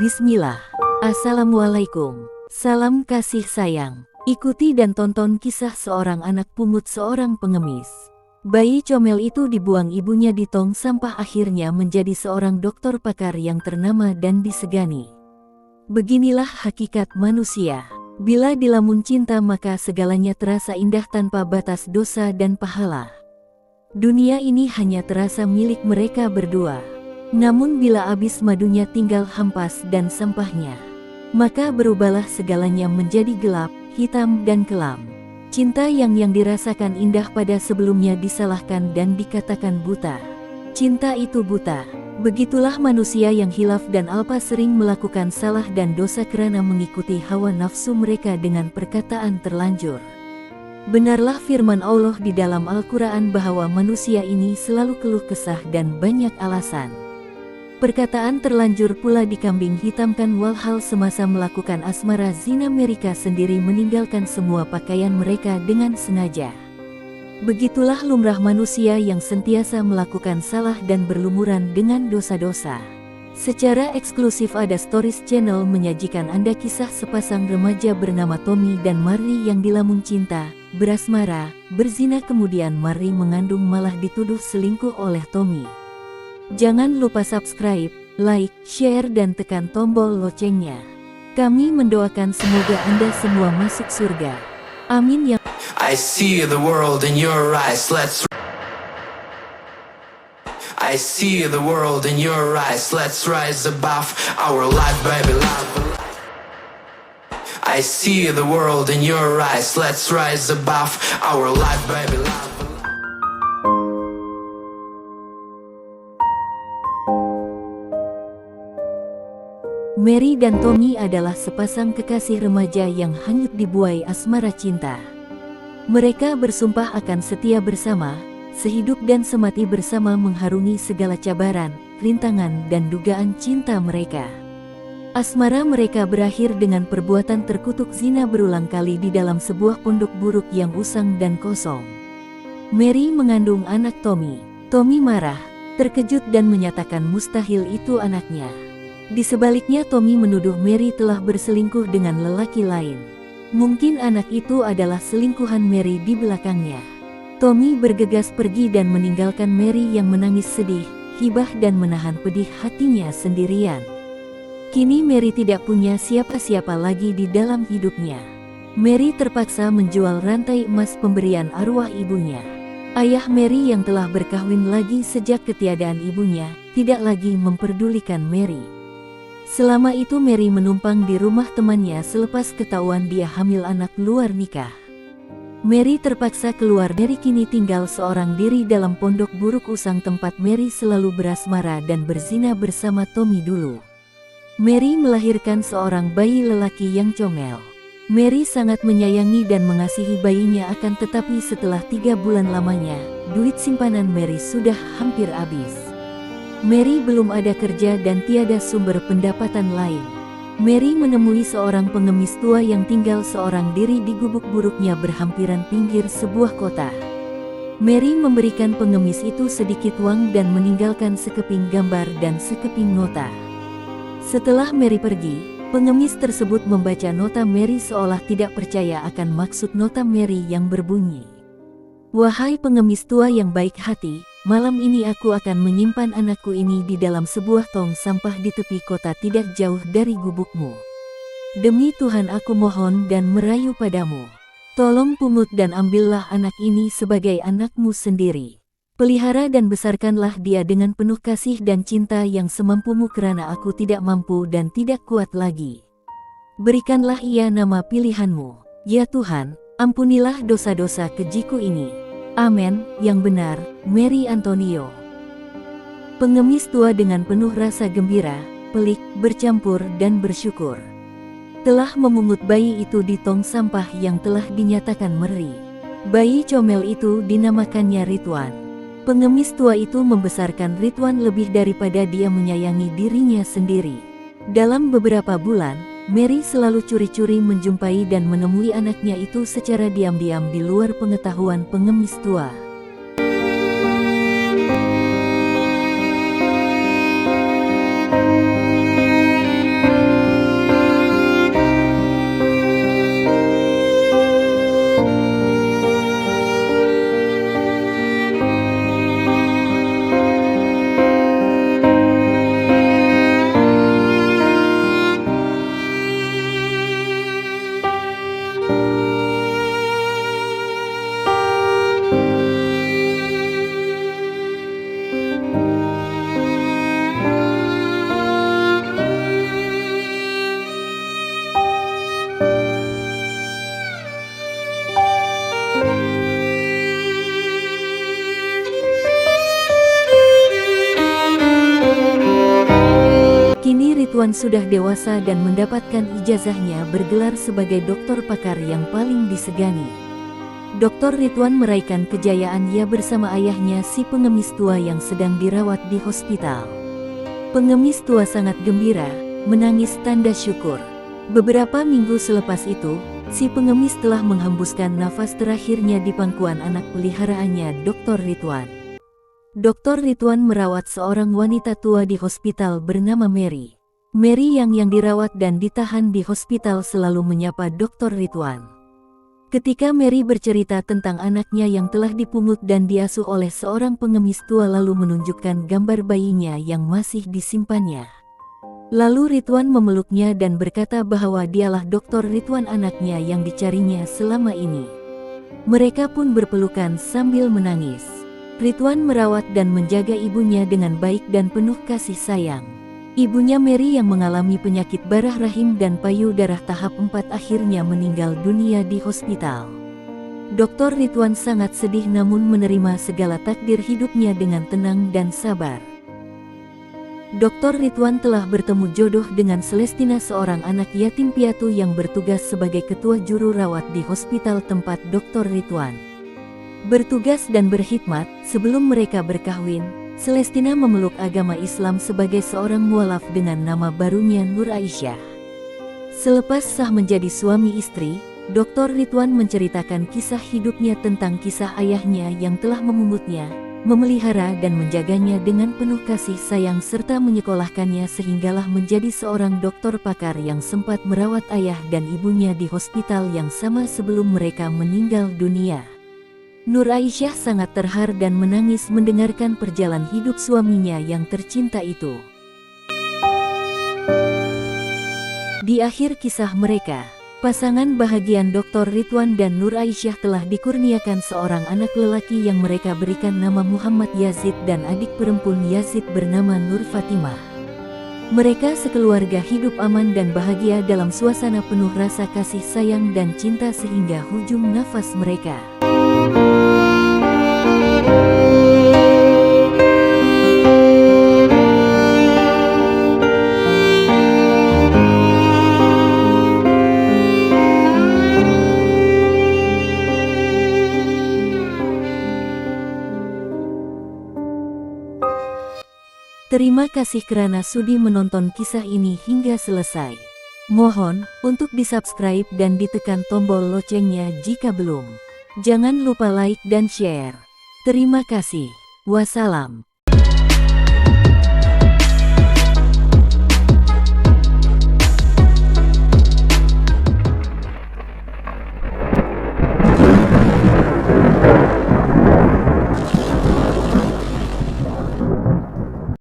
Bismillah. Assalamualaikum. Salam kasih sayang. Ikuti dan tonton kisah seorang anak pungut seorang pengemis. Bayi comel itu dibuang ibunya di tong sampah, akhirnya menjadi seorang dokter pakar yang ternama dan disegani. Beginilah hakikat manusia. Bila dilamun cinta maka segalanya terasa indah tanpa batas dosa dan pahala. Dunia ini hanya terasa milik mereka berdua. Namun bila habis madunya tinggal hampas dan sampahnya, maka berubahlah segalanya menjadi gelap, hitam dan kelam. Cinta yang dirasakan indah pada sebelumnya disalahkan dan dikatakan buta. Cinta itu buta. Begitulah manusia yang hilaf dan alpa, sering melakukan salah dan dosa karena mengikuti hawa nafsu mereka dengan perkataan terlanjur. Benarlah firman Allah di dalam Al-Quran bahwa manusia ini selalu keluh kesah dan banyak alasan. Perkataan terlanjur pula dikambing hitamkan, walhal semasa melakukan asmara zina mereka sendiri meninggalkan semua pakaian mereka dengan sengaja. Begitulah lumrah manusia yang sentiasa melakukan salah dan berlumuran dengan dosa-dosa. Secara eksklusif Ada Stories Channel menyajikan Anda kisah sepasang remaja bernama Tommy dan Mary yang dilamun cinta, berasmara, berzina, kemudian Mary mengandung malah dituduh selingkuh oleh Tommy. Jangan lupa subscribe, like, share dan tekan tombol loncengnya. Kami mendoakan semoga Anda semua masuk surga. Amin ya. I see the world in your eyes, I see the world in your eyes, let's rise above our life, baby, love. I see the world in your eyes, let's rise above our life, baby, love. Mary dan Tommy adalah sepasang kekasih remaja yang hanyut dibuai asmara cinta. Mereka bersumpah akan setia bersama, sehidup dan semati bersama, mengharungi segala cabaran, rintangan dan dugaan cinta mereka. Asmara mereka berakhir dengan perbuatan terkutuk zina berulang kali di dalam sebuah pondok buruk yang usang dan kosong. Mary mengandung anak Tommy. Tommy marah, terkejut dan menyatakan mustahil itu anaknya. Di sebaliknya Tommy menuduh Mary telah berselingkuh dengan lelaki lain. Mungkin anak itu adalah selingkuhan Mary di belakangnya. Tommy bergegas pergi dan meninggalkan Mary yang menangis sedih, hibah dan menahan pedih hatinya sendirian. Kini Mary tidak punya siapa-siapa lagi di dalam hidupnya. Mary terpaksa menjual rantai emas pemberian arwah ibunya. Ayah Mary yang telah berkahwin lagi sejak ketiadaan ibunya, tidak lagi memperdulikan Mary. Selama itu Mary menumpang di rumah temannya selepas ketahuan dia hamil anak luar nikah. Mary terpaksa keluar. Mary kini tinggal seorang diri dalam pondok buruk usang tempat Mary selalu berasmara dan berzina bersama Tommy dulu. Mary melahirkan seorang bayi lelaki yang comel. Mary sangat menyayangi dan mengasihi bayinya, akan tetapi setelah 3 bulan lamanya, duit simpanan Mary sudah hampir habis. Mary belum ada kerja dan tiada sumber pendapatan lain. Mary menemui seorang pengemis tua yang tinggal seorang diri di gubuk buruknya berhampiran pinggir sebuah kota. Mary memberikan pengemis itu sedikit uang dan meninggalkan sekeping gambar dan sekeping nota. Setelah Mary pergi, pengemis tersebut membaca nota Mary seolah tidak percaya akan maksud nota Mary yang berbunyi, "Wahai pengemis tua yang baik hati, malam ini aku akan menyimpan anakku ini di dalam sebuah tong sampah di tepi kota tidak jauh dari gubukmu. Demi Tuhan aku mohon dan merayu padamu. Tolong pungut dan ambillah anak ini sebagai anakmu sendiri. Pelihara dan besarkanlah dia dengan penuh kasih dan cinta yang semampumu karena aku tidak mampu dan tidak kuat lagi. Berikanlah ia nama pilihanmu. Ya Tuhan, ampunilah dosa-dosa kejiku ini. Amin, yang benar, Mary Antonio." Pengemis tua dengan penuh rasa gembira, pelik, bercampur dan bersyukur telah memungut bayi itu di tong sampah yang telah dinyatakan meri. Bayi comel itu dinamakannya Ridwan. Pengemis tua itu membesarkan Ridwan lebih daripada dia menyayangi dirinya sendiri. Dalam beberapa bulan, Mary selalu curi-curi menjumpai dan menemui anaknya itu secara diam-diam di luar pengetahuan pengemis tua. Kini Ridwan sudah dewasa dan mendapatkan ijazahnya bergelar sebagai dokter pakar yang paling disegani. Dr. Ridwan meraihkan kejayaan ia bersama ayahnya si pengemis tua yang sedang dirawat di hospital. Pengemis tua sangat gembira, menangis tanda syukur. Beberapa minggu selepas itu, si pengemis telah menghembuskan nafas terakhirnya di pangkuan anak peliharaannya Dr. Ridwan. Dr. Ridwan merawat seorang wanita tua di hospital bernama Mary. Mary yang dirawat dan ditahan di hospital selalu menyapa Dr. Ridwan. Ketika Mary bercerita tentang anaknya yang telah dipungut dan diasuh oleh seorang pengemis tua lalu menunjukkan gambar bayinya yang masih disimpannya. Lalu Ridwan memeluknya dan berkata bahwa dialah Dr. Ridwan anaknya yang dicarinya selama ini. Mereka pun berpelukan sambil menangis. Ridwan merawat dan menjaga ibunya dengan baik dan penuh kasih sayang. Ibunya Mary yang mengalami penyakit barah rahim dan payudara tahap 4 akhirnya meninggal dunia di hospital. Dr. Ridwan sangat sedih namun menerima segala takdir hidupnya dengan tenang dan sabar. Dr. Ridwan telah bertemu jodoh dengan Celestina, seorang anak yatim piatu yang bertugas sebagai ketua juru rawat di hospital tempat Dr. Ridwan bertugas dan berkhidmat. Sebelum mereka berkahwin, Celestina memeluk agama Islam sebagai seorang mualaf dengan nama barunya Nur Aisyah. Selepas sah menjadi suami istri, Dr. Ridwan menceritakan kisah hidupnya tentang kisah ayahnya yang telah memungutnya, memelihara dan menjaganya dengan penuh kasih sayang serta menyekolahkannya sehinggalah menjadi seorang dokter pakar yang sempat merawat ayah dan ibunya di hospital yang sama sebelum mereka meninggal dunia. Nur Aisyah sangat terharu dan menangis mendengarkan perjalanan hidup suaminya yang tercinta itu. Di akhir kisah mereka, pasangan bahagian Dr. Ridwan dan Nur Aisyah telah dikurniakan seorang anak lelaki yang mereka berikan nama Muhammad Yazid dan adik perempuan Yazid bernama Nur Fatimah. Mereka sekeluarga hidup aman dan bahagia dalam suasana penuh rasa kasih sayang dan cinta sehingga hujung nafas mereka. Terima kasih kerana sudi menonton kisah ini hingga selesai. Mohon untuk di-subscribe dan ditekan tombol loncengnya jika belum. Jangan lupa like dan share. Terima kasih. Wassalam.